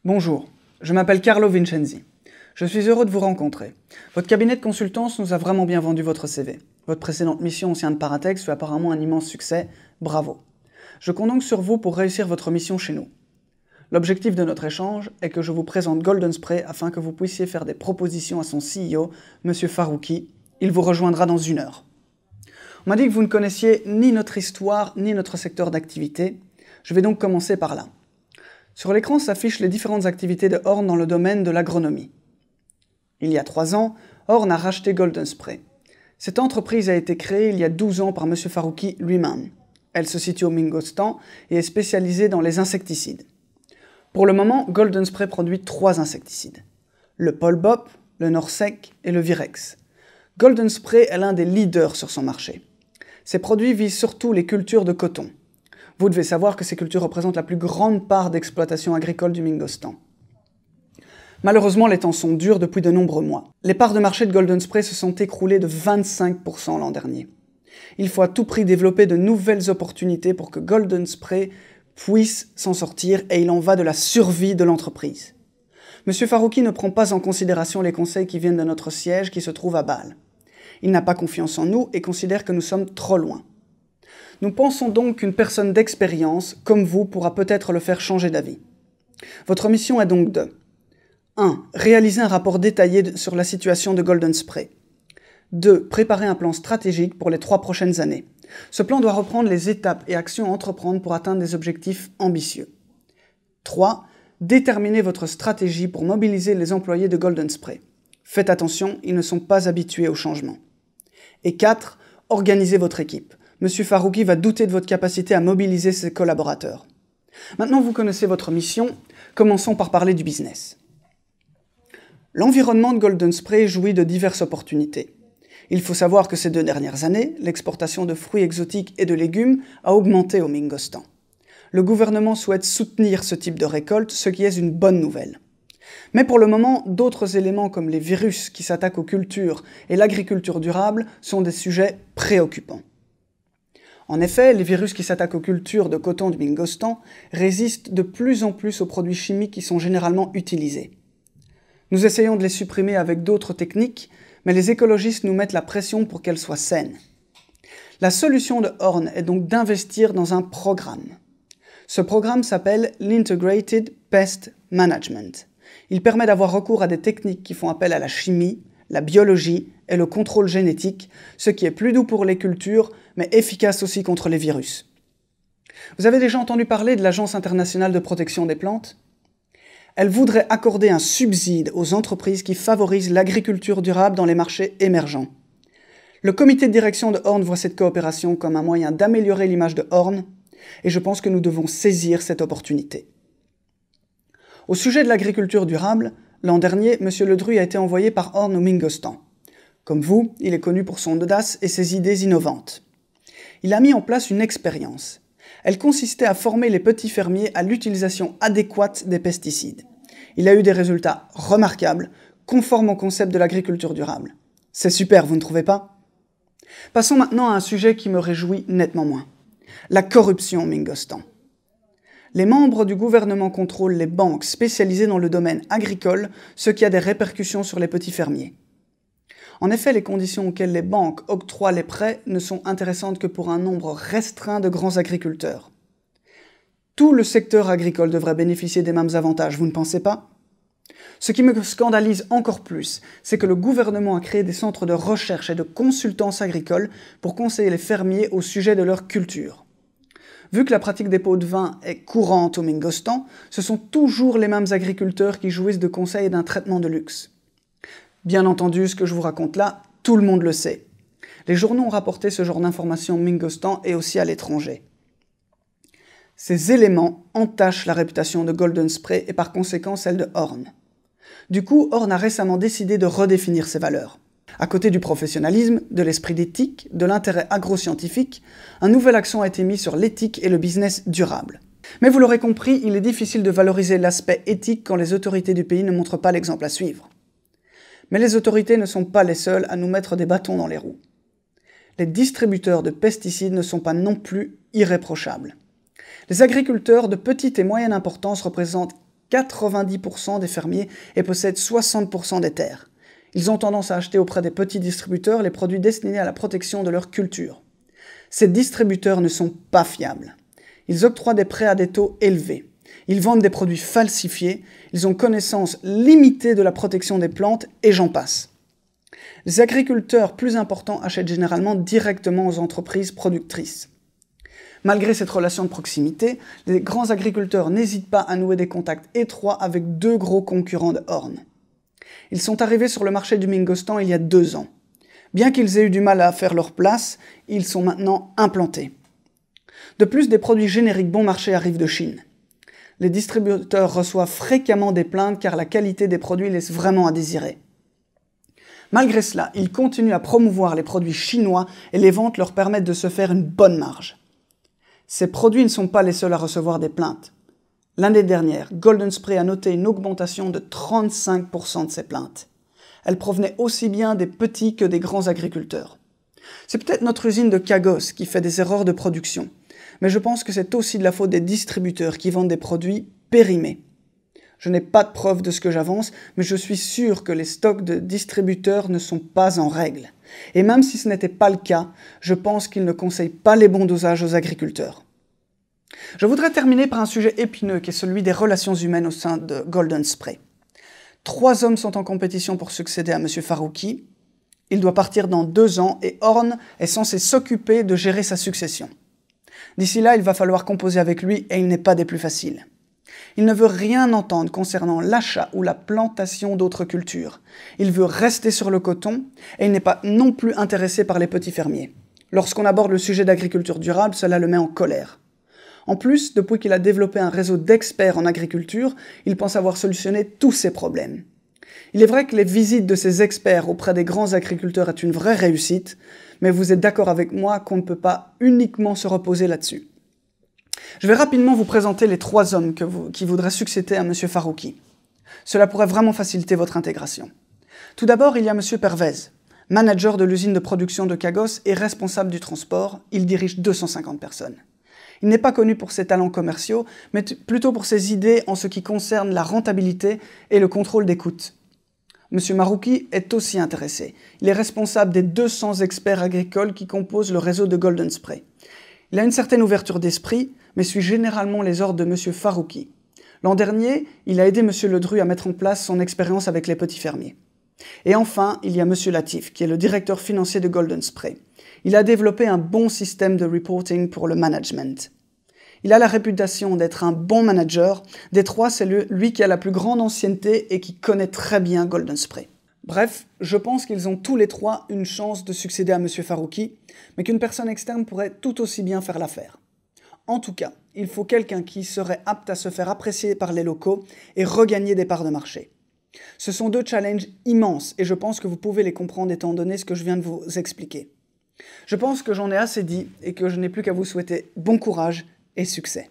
Bonjour, je m'appelle Carlo Vincenzi. Je suis heureux de vous rencontrer. Votre cabinet de consultance nous a vraiment bien vendu votre CV. Votre précédente mission au sein de Paratex fut apparemment un immense succès. Bravo. Je compte donc sur vous pour réussir votre mission chez nous. L'objectif de notre échange est que je vous présente Golden Spray afin que vous puissiez faire des propositions à son CEO, M. Farouki. Il vous rejoindra dans 1 heure. On m'a dit que vous ne connaissiez ni notre histoire ni notre secteur d'activité. Je vais donc commencer par là. Sur l'écran s'affichent les différentes activités de Horn dans le domaine de l'agronomie. Il y a 3 ans, Horn a racheté Golden Spray. Cette entreprise a été créée il y a 12 ans par M. Farouki lui-même. Elle se situe au Mingostan et est spécialisée dans les insecticides. Pour le moment, Golden Spray produit 3 insecticides. Le Polbop, le Norsec et le Virex. Golden Spray est l'un des leaders sur son marché. Ces produits visent surtout les cultures de coton. Vous devez savoir que ces cultures représentent la plus grande part d'exploitation agricole du Mingostan. Malheureusement, les temps sont durs depuis de nombreux mois. Les parts de marché de Golden Spray se sont écroulées de 25% l'an dernier. Il faut à tout prix développer de nouvelles opportunités pour que Golden Spray puisse s'en sortir et il en va de la survie de l'entreprise. M. Farouki ne prend pas en considération les conseils qui viennent de notre siège qui se trouve à Bâle. Il n'a pas confiance en nous et considère que nous sommes trop loin. Nous pensons donc qu'une personne d'expérience, comme vous, pourra peut-être le faire changer d'avis. Votre mission est donc de 1. Réaliser un rapport détaillé sur la situation de Golden Spray. 2. Préparer un plan stratégique pour les 3 prochaines années. Ce plan doit reprendre les étapes et actions à entreprendre pour atteindre des objectifs ambitieux. 3. Déterminer votre stratégie pour mobiliser les employés de Golden Spray. Faites attention, ils ne sont pas habitués au changement. Et 4. Organisez votre équipe. M. Farouki va douter de votre capacité à mobiliser ses collaborateurs. Maintenant, vous connaissez votre mission. Commençons par parler du business. L'environnement de Golden Spray jouit de diverses opportunités. Il faut savoir que ces 2 dernières années, l'exportation de fruits exotiques et de légumes a augmenté au Mingostan. Le gouvernement souhaite soutenir ce type de récolte, ce qui est une bonne nouvelle. Mais pour le moment, d'autres éléments comme les virus qui s'attaquent aux cultures et l'agriculture durable sont des sujets préoccupants. En effet, les virus qui s'attaquent aux cultures de coton du Mingostan résistent de plus en plus aux produits chimiques qui sont généralement utilisés. Nous essayons de les supprimer avec d'autres techniques, mais les écologistes nous mettent la pression pour qu'elles soient saines. La solution de Horn est donc d'investir dans un programme. Ce programme s'appelle l'Integrated Pest Management. Il permet d'avoir recours à des techniques qui font appel à la chimie, la biologie et le contrôle génétique, ce qui est plus doux pour les cultures, mais efficace aussi contre les virus. Vous avez déjà entendu parler de l'Agence internationale de protection des plantes ? Elle voudrait accorder un subside aux entreprises qui favorisent l'agriculture durable dans les marchés émergents. Le comité de direction de Horn voit cette coopération comme un moyen d'améliorer l'image de Horn, et je pense que nous devons saisir cette opportunité. Au sujet de l'agriculture durable, l'an dernier, M. Ledru a été envoyé par Horn au Mingostan. Comme vous, il est connu pour son audace et ses idées innovantes. Il a mis en place une expérience. Elle consistait à former les petits fermiers à l'utilisation adéquate des pesticides. Il a eu des résultats remarquables, conformes au concept de l'agriculture durable. C'est super, vous ne trouvez pas ? Passons maintenant à un sujet qui me réjouit nettement moins. La corruption au Mingostan. Les membres du gouvernement contrôlent les banques spécialisées dans le domaine agricole, ce qui a des répercussions sur les petits fermiers. En effet, les conditions auxquelles les banques octroient les prêts ne sont intéressantes que pour un nombre restreint de grands agriculteurs. Tout le secteur agricole devrait bénéficier des mêmes avantages, vous ne pensez pas ? Ce qui me scandalise encore plus, c'est que le gouvernement a créé des centres de recherche et de consultance agricole pour conseiller les fermiers au sujet de leur culture. Vu que la pratique des pots de vin est courante au Mingostan, ce sont toujours les mêmes agriculteurs qui jouissent de conseils et d'un traitement de luxe. Bien entendu, ce que je vous raconte là, tout le monde le sait. Les journaux ont rapporté ce genre d'informations au Mingostan et aussi à l'étranger. Ces éléments entachent la réputation de Golden Spray et par conséquent celle de Horn. Du coup, Horn a récemment décidé de redéfinir ses valeurs. À côté du professionnalisme, de l'esprit d'éthique, de l'intérêt agro-scientifique, un nouvel accent a été mis sur l'éthique et le business durable. Mais vous l'aurez compris, il est difficile de valoriser l'aspect éthique quand les autorités du pays ne montrent pas l'exemple à suivre. Mais les autorités ne sont pas les seules à nous mettre des bâtons dans les roues. Les distributeurs de pesticides ne sont pas non plus irréprochables. Les agriculteurs de petite et moyenne importance représentent 90% des fermiers et possèdent 60% des terres. Ils ont tendance à acheter auprès des petits distributeurs les produits destinés à la protection de leur culture. Ces distributeurs ne sont pas fiables. Ils octroient des prêts à des taux élevés. Ils vendent des produits falsifiés. Ils ont connaissance limitée de la protection des plantes et j'en passe. Les agriculteurs plus importants achètent généralement directement aux entreprises productrices. Malgré cette relation de proximité, les grands agriculteurs n'hésitent pas à nouer des contacts étroits avec deux gros concurrents de Horn. Ils sont arrivés sur le marché du Mingostan il y a 2 ans. Bien qu'ils aient eu du mal à faire leur place, ils sont maintenant implantés. De plus, des produits génériques bon marché arrivent de Chine. Les distributeurs reçoivent fréquemment des plaintes car la qualité des produits laisse vraiment à désirer. Malgré cela, ils continuent à promouvoir les produits chinois et les ventes leur permettent de se faire une bonne marge. Ces produits ne sont pas les seuls à recevoir des plaintes. L'année dernière, Golden Spray a noté une augmentation de 35% de ses plaintes. Elles provenaient aussi bien des petits que des grands agriculteurs. C'est peut-être notre usine de Cagos qui fait des erreurs de production, mais je pense que c'est aussi de la faute des distributeurs qui vendent des produits périmés. Je n'ai pas de preuve de ce que j'avance, mais je suis sûr que les stocks de distributeurs ne sont pas en règle. Et même si ce n'était pas le cas, je pense qu'ils ne conseillent pas les bons dosages aux agriculteurs. Je voudrais terminer par un sujet épineux qui est celui des relations humaines au sein de Golden Spray. 3 hommes sont en compétition pour succéder à M. Farouki. Il doit partir dans 2 ans et Horn est censé s'occuper de gérer sa succession. D'ici là, il va falloir composer avec lui et il n'est pas des plus faciles. Il ne veut rien entendre concernant l'achat ou la plantation d'autres cultures. Il veut rester sur le coton et il n'est pas non plus intéressé par les petits fermiers. Lorsqu'on aborde le sujet d'agriculture durable, cela le met en colère. En plus, depuis qu'il a développé un réseau d'experts en agriculture, il pense avoir solutionné tous ses problèmes. Il est vrai que les visites de ces experts auprès des grands agriculteurs est une vraie réussite, mais vous êtes d'accord avec moi qu'on ne peut pas uniquement se reposer là-dessus. Je vais rapidement vous présenter les 3 hommes qui voudraient succéder à M. Farouki. Cela pourrait vraiment faciliter votre intégration. Tout d'abord, il y a M. Pervez, manager de l'usine de production de Cagos et responsable du transport. Il dirige 250 personnes. Il n'est pas connu pour ses talents commerciaux, mais plutôt pour ses idées en ce qui concerne la rentabilité et le contrôle des coûts. M. Marouki est aussi intéressé. Il est responsable des 200 experts agricoles qui composent le réseau de Golden Spray. Il a une certaine ouverture d'esprit, mais suit généralement les ordres de M. Farouki. L'an dernier, il a aidé M. Ledru à mettre en place son expérience avec les petits fermiers. Et enfin, il y a M. Latif, qui est le directeur financier de Golden Spray. Il a développé un bon système de reporting pour le management. Il a la réputation d'être un bon manager. Des 3, c'est lui qui a la plus grande ancienneté et qui connaît très bien Golden Spray. Bref, je pense qu'ils ont tous les 3 une chance de succéder à M. Farouki, mais qu'une personne externe pourrait tout aussi bien faire l'affaire. En tout cas, il faut quelqu'un qui serait apte à se faire apprécier par les locaux et regagner des parts de marché. Ce sont 2 challenges immenses et je pense que vous pouvez les comprendre étant donné ce que je viens de vous expliquer. Je pense que j'en ai assez dit et que je n'ai plus qu'à vous souhaiter bon courage et succès.